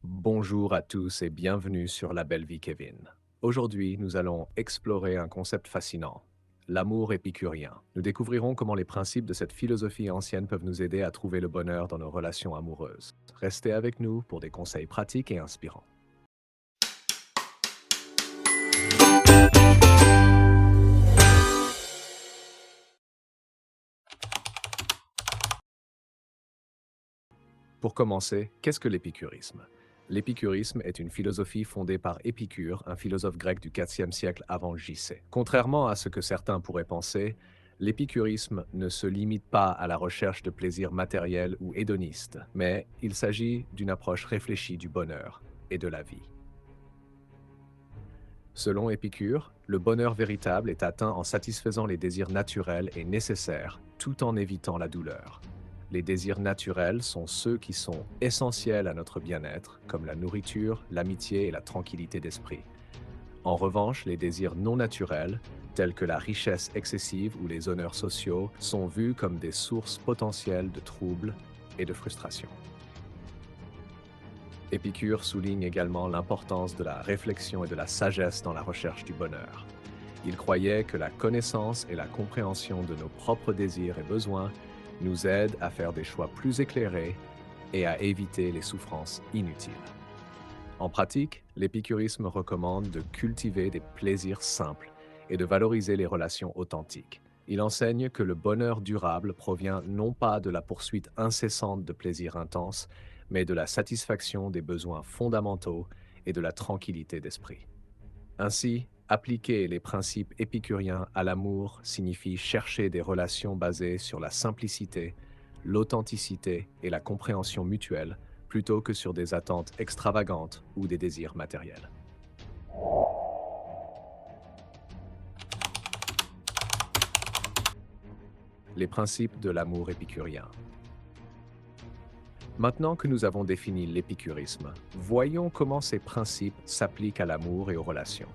Bonjour à tous et bienvenue sur La Belle Vie Kevin. Aujourd'hui, nous allons explorer un concept fascinant, l'amour épicurien. Nous découvrirons comment les principes de cette philosophie ancienne peuvent nous aider à trouver le bonheur dans nos relations amoureuses. Restez avec nous pour des conseils pratiques et inspirants. Pour commencer, qu'est-ce que l'épicurisme? L'épicurisme est une philosophie fondée par Épicure, un philosophe grec du IVe siècle avant JC. Contrairement à ce que certains pourraient penser, l'épicurisme ne se limite pas à la recherche de plaisirs matériels ou hédonistes, mais il s'agit d'une approche réfléchie du bonheur et de la vie. Selon Épicure, le bonheur véritable est atteint en satisfaisant les désirs naturels et nécessaires, tout en évitant la douleur. Les désirs naturels sont ceux qui sont essentiels à notre bien-être, comme la nourriture, l'amitié et la tranquillité d'esprit. En revanche, les désirs non naturels, tels que la richesse excessive ou les honneurs sociaux, sont vus comme des sources potentielles de troubles et de frustration. Épicure souligne également l'importance de la réflexion et de la sagesse dans la recherche du bonheur. Il croyait que la connaissance et la compréhension de nos propres désirs et besoins nous aident à faire des choix plus éclairés et à éviter les souffrances inutiles. En pratique, l'épicurisme recommande de cultiver des plaisirs simples et de valoriser les relations authentiques. Il enseigne que le bonheur durable provient non pas de la poursuite incessante de plaisirs intenses, mais de la satisfaction des besoins fondamentaux et de la tranquillité d'esprit. Ainsi, appliquer les principes épicuriens à l'amour signifie chercher des relations basées sur la simplicité, l'authenticité et la compréhension mutuelle, plutôt que sur des attentes extravagantes ou des désirs matériels. Les principes de l'amour épicurien. Maintenant que nous avons défini l'épicurisme, voyons comment ces principes s'appliquent à l'amour et aux relations.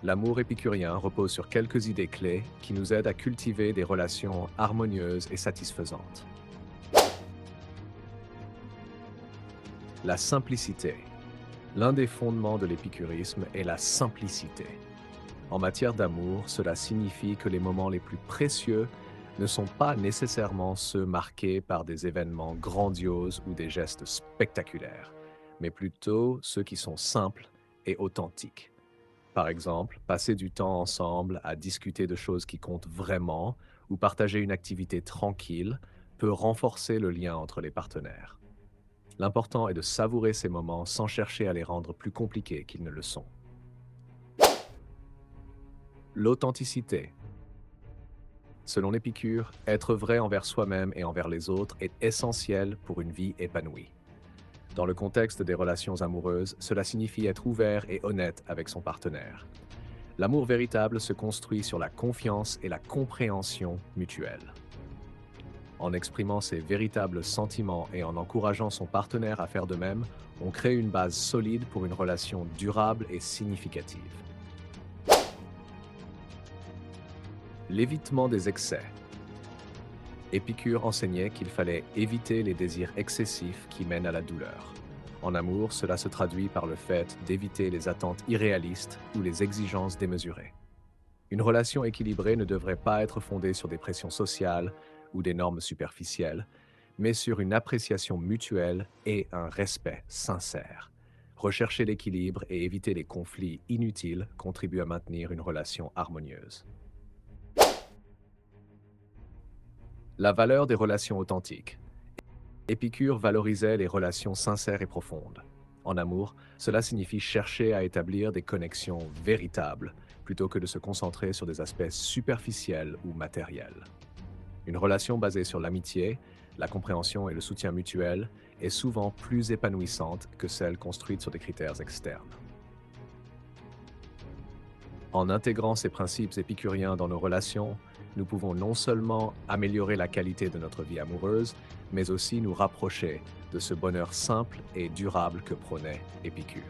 L'amour épicurien repose sur quelques idées clés qui nous aident à cultiver des relations harmonieuses et satisfaisantes. La simplicité. L'un des fondements de l'épicurisme est la simplicité. En matière d'amour, cela signifie que les moments les plus précieux ne sont pas nécessairement ceux marqués par des événements grandioses ou des gestes spectaculaires, mais plutôt ceux qui sont simples et authentiques. Par exemple, passer du temps ensemble à discuter de choses qui comptent vraiment ou partager une activité tranquille peut renforcer le lien entre les partenaires. L'important est de savourer ces moments sans chercher à les rendre plus compliqués qu'ils ne le sont. L'authenticité. Selon l'Épicure, être vrai envers soi-même et envers les autres est essentiel pour une vie épanouie. Dans le contexte des relations amoureuses, cela signifie être ouvert et honnête avec son partenaire. L'amour véritable se construit sur la confiance et la compréhension mutuelle. En exprimant ses véritables sentiments et en encourageant son partenaire à faire de même, on crée une base solide pour une relation durable et significative. L'évitement des excès. Épicure enseignait qu'il fallait éviter les désirs excessifs qui mènent à la douleur. En amour, cela se traduit par le fait d'éviter les attentes irréalistes ou les exigences démesurées. Une relation équilibrée ne devrait pas être fondée sur des pressions sociales ou des normes superficielles, mais sur une appréciation mutuelle et un respect sincère. Rechercher l'équilibre et éviter les conflits inutiles contribue à maintenir une relation harmonieuse. La valeur des relations authentiques. Épicure valorisait les relations sincères et profondes. En amour, cela signifie chercher à établir des connexions véritables, plutôt que de se concentrer sur des aspects superficiels ou matériels. Une relation basée sur l'amitié, la compréhension et le soutien mutuel est souvent plus épanouissante que celle construite sur des critères externes. En intégrant ces principes épicuriens dans nos relations, nous pouvons non seulement améliorer la qualité de notre vie amoureuse, mais aussi nous rapprocher de ce bonheur simple et durable que prônait Épicure.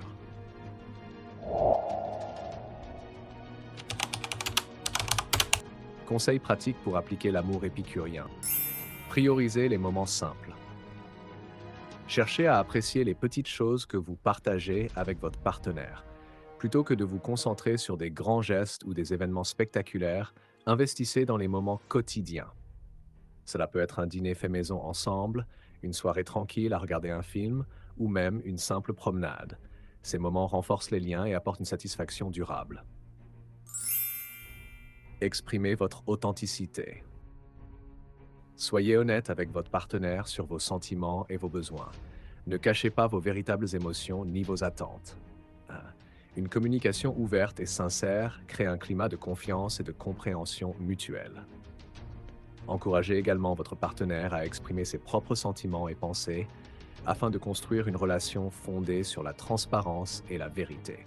Conseils pratiques pour appliquer l'amour épicurien. Prioriser les moments simples. Cherchez à apprécier les petites choses que vous partagez avec votre partenaire. Plutôt que de vous concentrer sur des grands gestes ou des événements spectaculaires, investissez dans les moments quotidiens. Cela peut être un dîner fait maison ensemble, une soirée tranquille à regarder un film, ou même une simple promenade. Ces moments renforcent les liens et apportent une satisfaction durable. Exprimez votre authenticité. Soyez honnête avec votre partenaire sur vos sentiments et vos besoins. Ne cachez pas vos véritables émotions ni vos attentes. Hein. Une communication ouverte et sincère crée un climat de confiance et de compréhension mutuelle. Encouragez également votre partenaire à exprimer ses propres sentiments et pensées afin de construire une relation fondée sur la transparence et la vérité.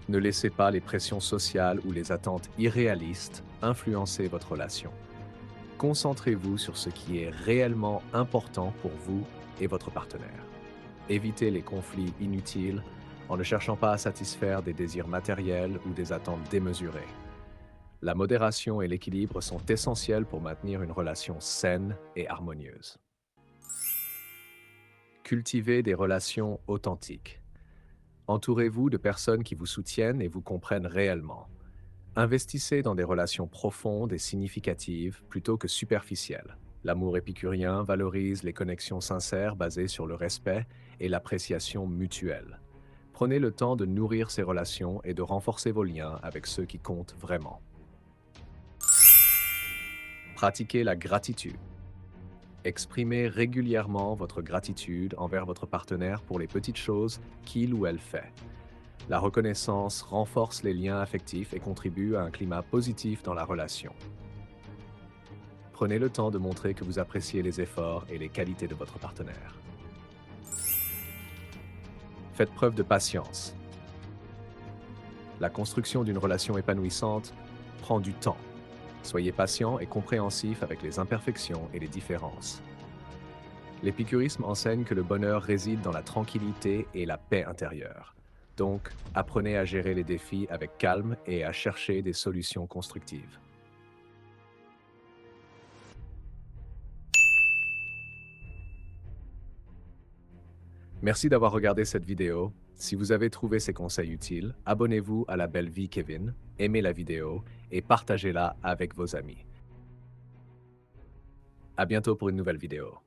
Ne laissez pas les pressions sociales ou les attentes irréalistes influencer votre relation. Concentrez-vous sur ce qui est réellement important pour vous et votre partenaire. Évitez les conflits inutiles en ne cherchant pas à satisfaire des désirs matériels ou des attentes démesurées. La modération et l'équilibre sont essentiels pour maintenir une relation saine et harmonieuse. Cultivez des relations authentiques. Entourez-vous de personnes qui vous soutiennent et vous comprennent réellement. Investissez dans des relations profondes et significatives plutôt que superficielles. L'amour épicurien valorise les connexions sincères basées sur le respect et l'appréciation mutuelle. Prenez le temps de nourrir ces relations et de renforcer vos liens avec ceux qui comptent vraiment. Pratiquez la gratitude. Exprimez régulièrement votre gratitude envers votre partenaire pour les petites choses qu'il ou elle fait. La reconnaissance renforce les liens affectifs et contribue à un climat positif dans la relation. Prenez le temps de montrer que vous appréciez les efforts et les qualités de votre partenaire. Faites preuve de patience. La construction d'une relation épanouissante prend du temps. Soyez patient et compréhensif avec les imperfections et les différences. L'épicurisme enseigne que le bonheur réside dans la tranquillité et la paix intérieure. Donc, apprenez à gérer les défis avec calme et à chercher des solutions constructives. Merci d'avoir regardé cette vidéo. Si vous avez trouvé ces conseils utiles, abonnez-vous à La Belle Vie Kevin, aimez la vidéo et partagez-la avec vos amis. À bientôt pour une nouvelle vidéo.